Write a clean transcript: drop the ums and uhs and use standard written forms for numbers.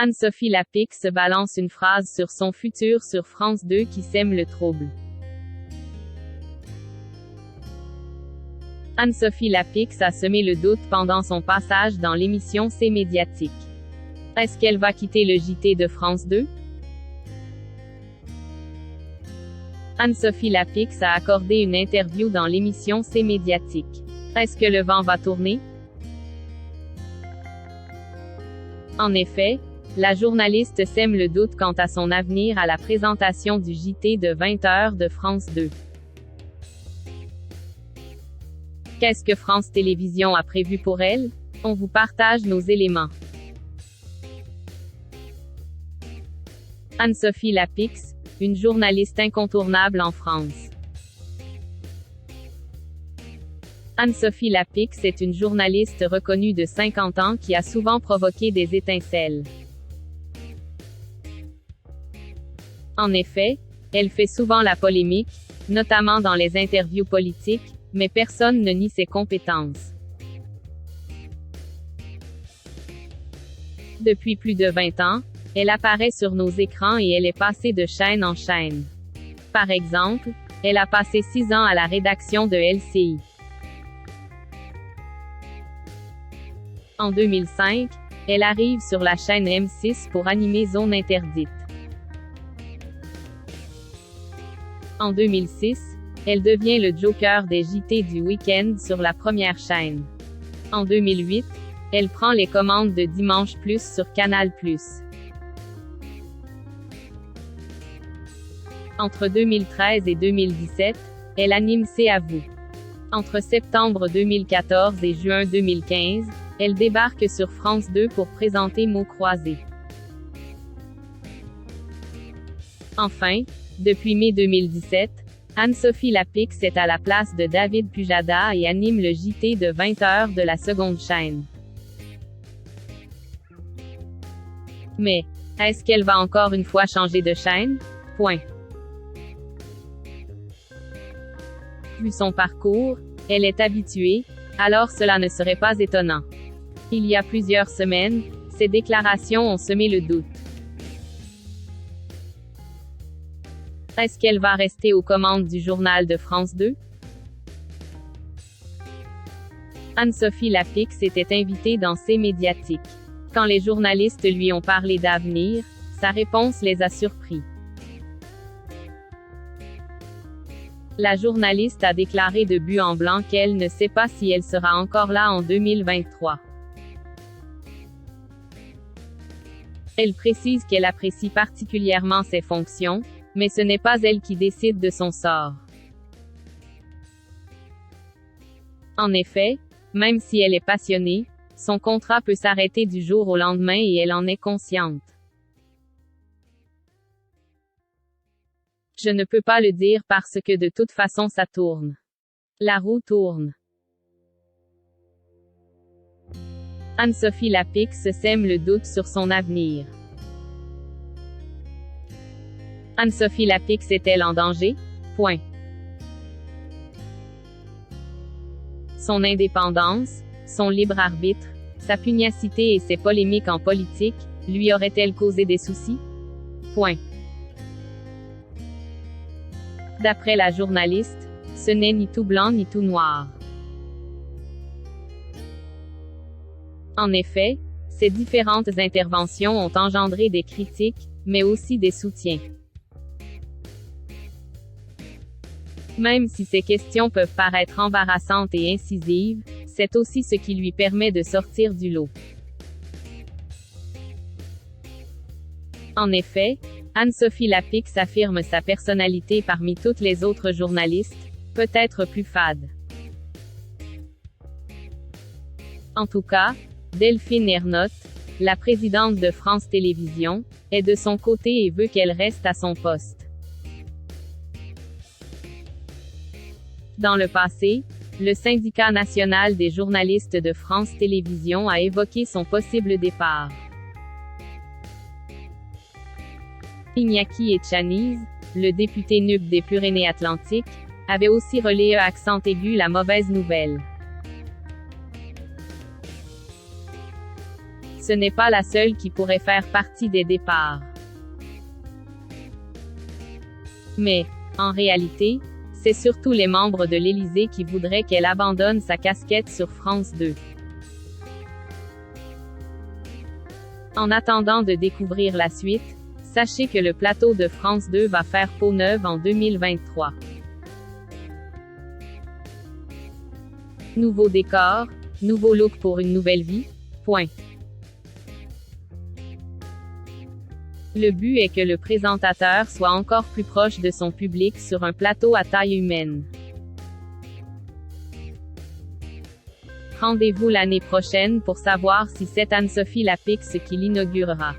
Anne-Sophie Lapix se balance une phrase sur son futur sur France 2 qui sème le trouble. Anne-Sophie Lapix a semé le doute pendant son passage dans l'émission C'est médiatique. Est-ce qu'elle va quitter le JT de France 2? Anne-Sophie Lapix a accordé une interview dans l'émission C'est médiatique. Est-ce que le vent va tourner? En effet, la journaliste sème le doute quant à son avenir à la présentation du JT de 20h de France 2. Qu'est-ce que France Télévisions a prévu pour elle? On vous partage nos éléments. Anne-Sophie Lapix, une journaliste incontournable en France. Anne-Sophie Lapix est une journaliste reconnue de 50 ans qui a souvent provoqué des étincelles. En effet, elle fait souvent la polémique, notamment dans les interviews politiques, mais personne ne nie ses compétences. Depuis plus de 20 ans, elle apparaît sur nos écrans et elle est passée de chaîne en chaîne. Par exemple, elle a passé 6 ans à la rédaction de LCI. En 2005, elle arrive sur la chaîne M6 pour animer Zone Interdite. En 2006, elle devient le joker des JT du week-end sur la première chaîne. En 2008, elle prend les commandes de Dimanche Plus sur Canal+. Entre 2013 et 2017, elle anime C'est à vous. Entre septembre 2014 et juin 2015, elle débarque sur France 2 pour présenter Mots croisés. Enfin, depuis mai 2017, Anne-Sophie Lapix est à la place de David Pujada et anime le JT de 20h de la seconde chaîne. Mais, est-ce qu'elle va encore une fois changer de chaîne? Vu son parcours, elle est habituée, alors cela ne serait pas étonnant. Il y a plusieurs semaines, ses déclarations ont semé le doute. Est-ce qu'elle va rester aux commandes du journal de France 2? Anne-Sophie Lapix était invitée dans C'est médiatique. Quand les journalistes lui ont parlé d'avenir, sa réponse les a surpris. La journaliste a déclaré de but en blanc qu'elle ne sait pas si elle sera encore là en 2023. Elle précise qu'elle apprécie particulièrement ses fonctions, mais ce n'est pas elle qui décide de son sort. En effet, même si elle est passionnée, son contrat peut s'arrêter du jour au lendemain et elle en est consciente. Je ne peux pas le dire parce que de toute façon ça tourne. La roue tourne. Anne-Sophie Lapix sème le doute sur son avenir. Anne-Sophie Lapix est-elle en danger? Son indépendance, son libre arbitre, sa pugnacité et ses polémiques en politique, lui auraient-elles causé des soucis? D'après la journaliste, ce n'est ni tout blanc ni tout noir. En effet, ces différentes interventions ont engendré des critiques, mais aussi des soutiens. Même si ces questions peuvent paraître embarrassantes et incisives, c'est aussi ce qui lui permet de sortir du lot. En effet, Anne-Sophie Lapix affirme sa personnalité parmi toutes les autres journalistes, peut-être plus fade. En tout cas, Delphine Ernotte, la présidente de France Télévisions, est de son côté et veut qu'elle reste à son poste. Dans le passé, le syndicat national des journalistes de France Télévisions a évoqué son possible départ. Iñaki Etchaniz, le député NUP des Pyrénées-Atlantiques, avait aussi relayé à accent aigu la mauvaise nouvelle. ce n'est pas la seule qui pourrait faire partie des départs. Mais, en réalité, c'est surtout les membres de l'Élysée qui voudraient qu'elle abandonne sa casquette sur France 2. En attendant de découvrir la suite, sachez que le plateau de France 2 va faire peau neuve en 2023. Nouveau décor, nouveau look pour une nouvelle vie, point. Le but est que le présentateur soit encore plus proche de son public sur un plateau à taille humaine. Rendez-vous l'année prochaine pour savoir si c'est Anne-Sophie Lapix qui l'inaugurera.